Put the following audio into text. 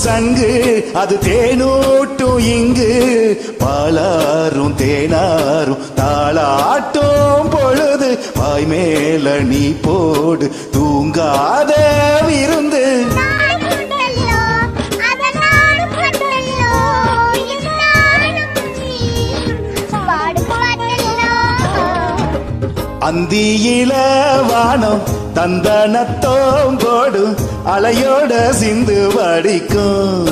சங்கு அது தேனூட்டும் இங்கு பாலாரும் தேனாரும் தாளாட்டும் பொழுது வாய் மேல நீ போடு தூங்காத விருந்து அந்தியில வானம் தந்தனத்தோம் போடும் அலையோட சிந்து வடிக்கும்